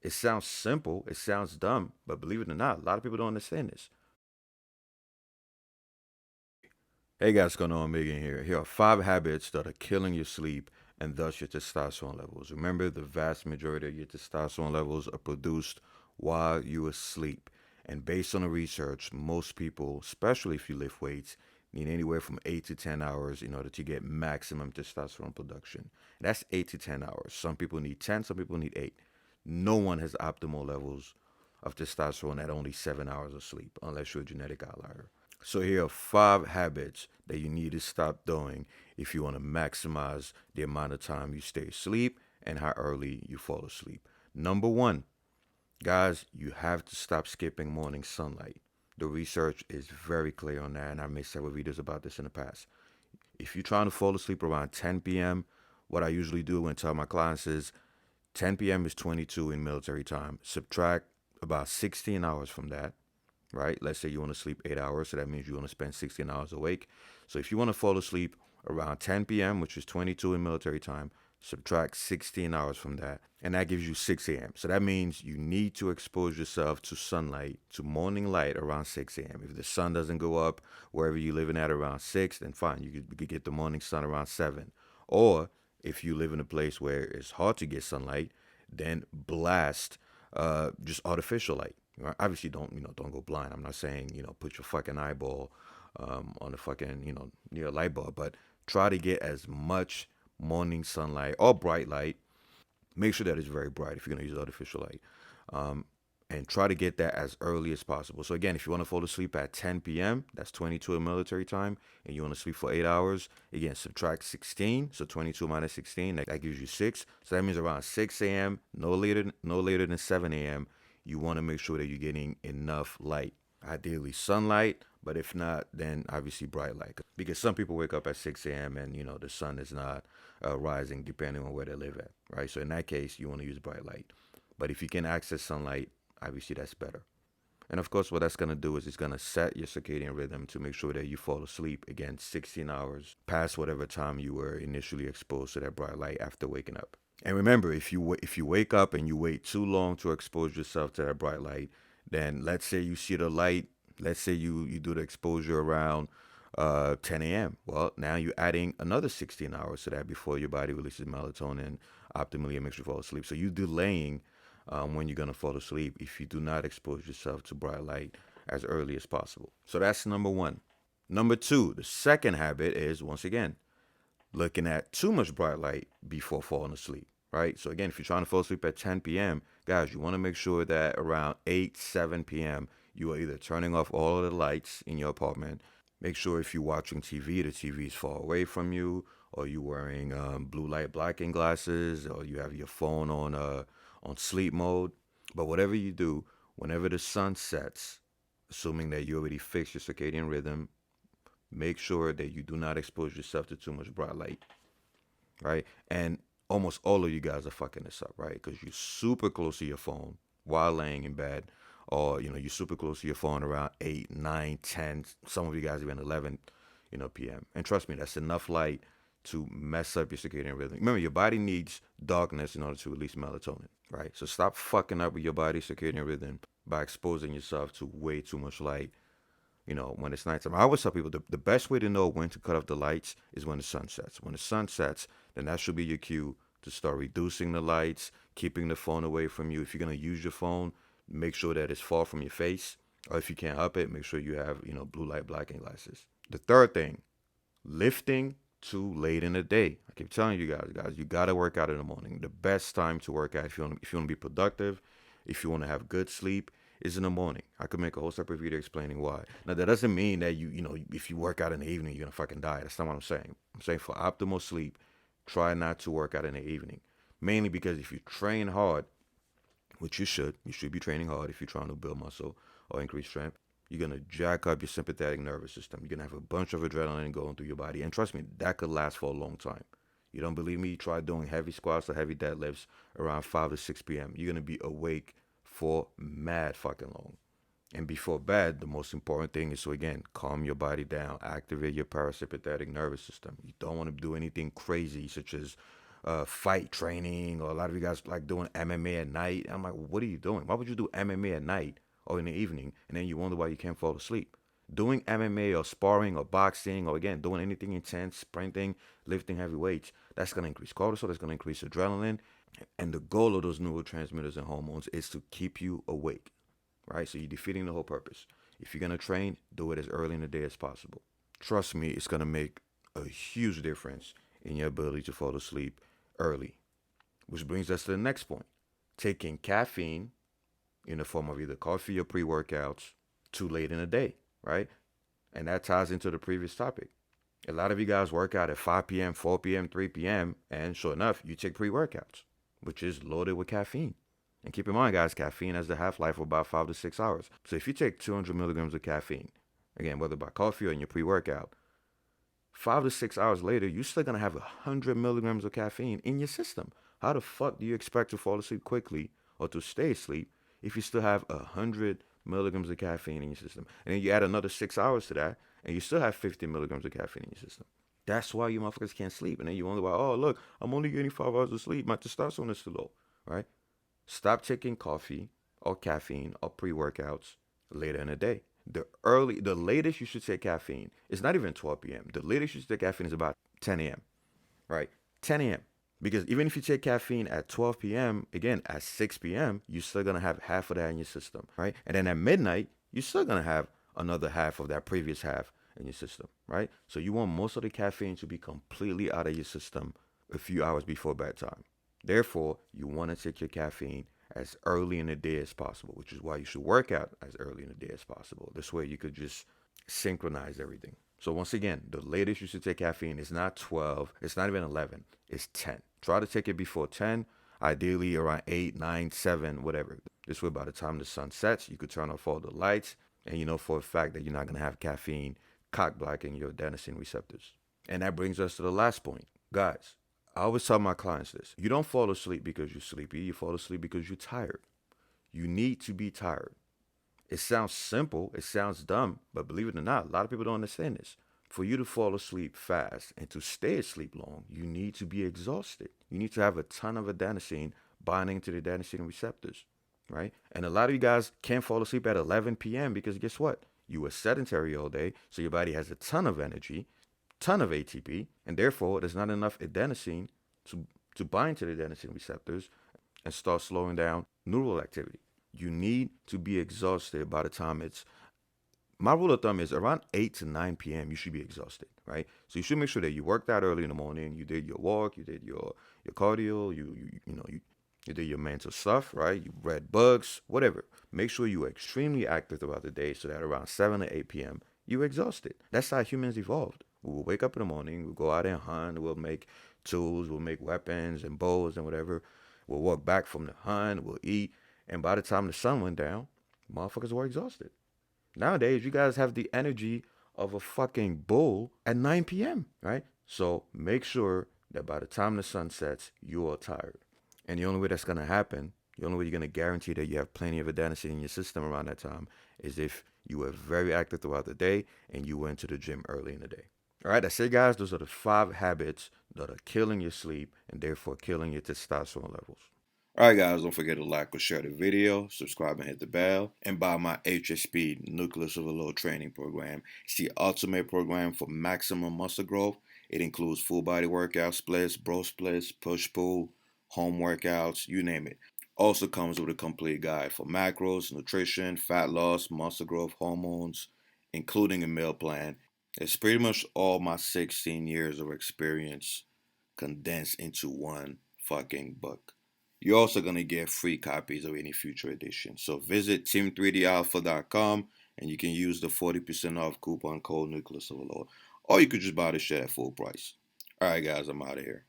It sounds simple, it sounds dumb, but believe it or not, a lot of people don't understand this. Hey guys, what's going on? Megan here. Here are 5 habits that are killing your sleep and thus your testosterone levels. Remember, the vast majority of your testosterone levels are produced while you are asleep. And based on the research, most people, especially if you lift weights, need anywhere from 8 to 10 hours in order to get maximum testosterone production. That's 8 to 10 hours. Some people need 10, some people need 8. No one has optimal levels of testosterone at only 7 hours of sleep, unless you're a genetic outlier. So here are 5 habits that you need to stop doing if you want to maximize the amount of time you stay asleep and how early you fall asleep. Number one, guys, you have to stop skipping morning sunlight. The research is very clear on that, and I've made several videos about this in the past. If you're trying to fall asleep around 10 p.m., what I usually do and tell my clients is 10 p.m. is 22 in military time. Subtract about 16 hours from that, right? Let's say you want to sleep 8 hours, so that means you want to spend 16 hours awake. So if you want to fall asleep around 10 p.m., which is 22 in military time, subtract 16 hours from that, and that gives you 6 a.m. So that means you need to expose yourself to sunlight, to morning light around 6 a.m. If the sun doesn't go up wherever you're living at around 6, then fine, you could get the morning sun around 7. Or if you live in a place where it's hard to get sunlight, then blast just artificial light. Right? Obviously, don't go blind. I'm not saying put your fucking eyeball on the fucking near a light bulb, but try to get as much morning sunlight or bright light. Make sure that it's very bright if you're gonna use artificial light, um, and try to get that as early as possible. So again, if you want to fall asleep at 10 p.m., that's 22 in military time, and you want to sleep for 8 hours, again subtract 16. So 22 minus 16, that gives you 6. So that means around 6 a.m., no later than 7 a.m. You want to make sure that you're getting enough light, ideally sunlight, but if not, then obviously bright light. Because some people wake up at 6 a.m. and the sun is not rising depending on where they live at, right? So in that case, you want to use bright light. But if you can access sunlight, obviously that's better. And of course, what that's going to do is it's going to set your circadian rhythm to make sure that you fall asleep again 16 hours past whatever time you were initially exposed to that bright light after waking up. And remember, if you wake up and you wait too long to expose yourself to that bright light, then let's say you see the light, let's say you do the exposure around 10 a.m. Well, now you're adding another 16 hours to that before your body releases melatonin optimally and makes you fall asleep. So you're delaying when you're gonna fall asleep if you do not expose yourself to bright light as early as possible. So that's number one. Number two, the second habit is once again looking at too much bright light before falling asleep, right? So again, if you're trying to fall asleep at 10 p.m., guys, you want to make sure that around 8, 7 p.m., you are either turning off all of the lights in your apartment. Make sure if you're watching TV, the TV is far away from you, or you're wearing blue light blocking glasses, or you have your phone on sleep mode. But whatever you do, whenever the sun sets, assuming that you already fixed your circadian rhythm, make sure that you do not expose yourself to too much bright light, right? And almost all of you guys are fucking this up, right? Because you're super close to your phone while laying in bed, or you're super close to your phone around 8, 9, 10. Some of you guys even 11, p.m. And trust me, that's enough light to mess up your circadian rhythm. Remember, your body needs darkness in order to release melatonin, right? So stop fucking up with your body's circadian rhythm by exposing yourself to way too much light when it's nighttime. I always tell people the best way to know when to cut off the lights is when the sun sets. When the sun sets, then that should be your cue to start reducing the lights, keeping the phone away from you. If you're going to use your phone, make sure that it's far from your face. Or if you can't help it, make sure you have, blue light blocking glasses. The third thing, lifting too late in the day. I keep telling you guys, you got to work out in the morning. The best time to work out if you want to be productive, if you want to have good sleep, is in the morning. I could make a whole separate video explaining why. Now that doesn't mean that if you work out in the evening you're gonna fucking die. That's not what I'm saying. I'm saying for optimal sleep, try not to work out in the evening. Mainly because if you train hard, which you should be training hard if you're trying to build muscle or increase strength. You're gonna jack up your sympathetic nervous system. You're gonna have a bunch of adrenaline going through your body, and trust me, that could last for a long time. You don't believe me? Try doing heavy squats or heavy deadlifts around 5 to 6 p.m. You're gonna be awake for mad fucking long. And before bed, the most important thing is to again calm your body down, activate your parasympathetic nervous system. You don't want to do anything crazy, such as fight training, or a lot of you guys like doing MMA at night. I'm like, what are you doing? Why would you do MMA at night or in the evening, and then you wonder why you can't fall asleep? Doing MMA or sparring or boxing or again doing anything intense, sprinting, lifting heavy weights, that's gonna increase cortisol, that's gonna increase adrenaline, and the goal of those neurotransmitters and hormones is to keep you awake, right? So you're defeating the whole purpose. If you're gonna train, do it as early in the day as possible. Trust me, it's gonna make a huge difference in your ability to fall asleep early. Which brings us to the next point: taking caffeine in the form of either coffee or pre workouts too late in the day, right? And that ties into the previous topic. A lot of you guys work out at 5 p.m., 4 p.m., 3 p.m., and sure enough, you take pre workouts, which is loaded with caffeine. And keep in mind, guys, caffeine has the half life of about 5 to 6 hours. So if you take 200 milligrams of caffeine, again, whether by coffee or in your pre workout, 5 to 6 hours later, you're still gonna have 100 milligrams of caffeine in your system. How the fuck do you expect to fall asleep quickly or to stay asleep if you still have 100 milligrams of caffeine in your system? And then you add another 6 hours to that, and you still have 50 milligrams of caffeine in your system. That's why you motherfuckers can't sleep. And then you wonder why, oh, look, I'm only getting 5 hours of sleep. My testosterone is too low, right? Stop taking coffee or caffeine or pre workouts later in the day. The latest you should take caffeine is not even 12 p.m. The latest you should take caffeine is about 10 a.m., right? 10 a.m. Because even if you take caffeine at 12 p.m., again, at 6 p.m., you're still going to have half of that in your system, right? And then at midnight, you're still going to have another half of that previous half in your system, right? So you want most of the caffeine to be completely out of your system a few hours before bedtime. Therefore, you want to take your caffeine as early in the day as possible, which is why you should work out as early in the day as possible. This way you could just synchronize everything. So once again, the latest you should take caffeine is not 12, it's not even 11, it's 10. Try to take it before 10, ideally around 8, 9, 7, whatever. This way by the time the sun sets, you could turn off all the lights, and you know for a fact that you're not going to have caffeine cock blocking your adenosine receptors. And that brings us to the last point. Guys, I always tell my clients this: you don't fall asleep because you're sleepy, you fall asleep because you're tired. You need to be tired. It sounds simple, it sounds dumb, but believe it or not, a lot of people don't understand this. For you to fall asleep fast and to stay asleep long, you need to be exhausted. You need to have a ton of adenosine binding to the adenosine receptors, right? And a lot of you guys can't fall asleep at 11 p.m. because guess what? You were sedentary all day, so your body has a ton of energy, ton of ATP, and therefore there's not enough adenosine to bind to the adenosine receptors and start slowing down neural activity. You need to be exhausted by the time it's, my rule of thumb is around 8 to 9 p.m. you should be exhausted, right? So you should make sure that you worked out early in the morning, you did your walk, you did your cardio, you did your mental stuff, right? You read books, whatever. Make sure you are extremely active throughout the day so that around 7 to 8 p.m. you're exhausted. That's how humans evolved. We will wake up in the morning, we'll go out and hunt, we'll make tools, we'll make weapons and bows and whatever. We'll walk back from the hunt, we'll eat, and by the time the sun went down, motherfuckers were exhausted. Nowadays, you guys have the energy of a fucking bull at 9 p.m., right? So make sure that by the time the sun sets, you are tired. And the only way that's going to happen, the only way you're going to guarantee that you have plenty of adenosine in your system around that time is if you were very active throughout the day and you went to the gym early in the day. All right, that's it, guys. Those are the 5 habits that are killing your sleep and therefore killing your testosterone levels. Alright guys, don't forget to like or share the video, subscribe and hit the bell, and buy my HSP Nucleus Overload Training Program. It's the ultimate program for maximum muscle growth. It includes full body workout splits, bro splits, push-pull, home workouts, you name it. Also comes with a complete guide for macros, nutrition, fat loss, muscle growth, hormones, including a meal plan. It's pretty much all my 16 years of experience condensed into one fucking book. You're also going to get free copies of any future edition. So visit team3dalpha.com and you can use the 40% off coupon code Nucleus Overload. Or you could just buy the shit at full price. Alright guys, I'm out of here.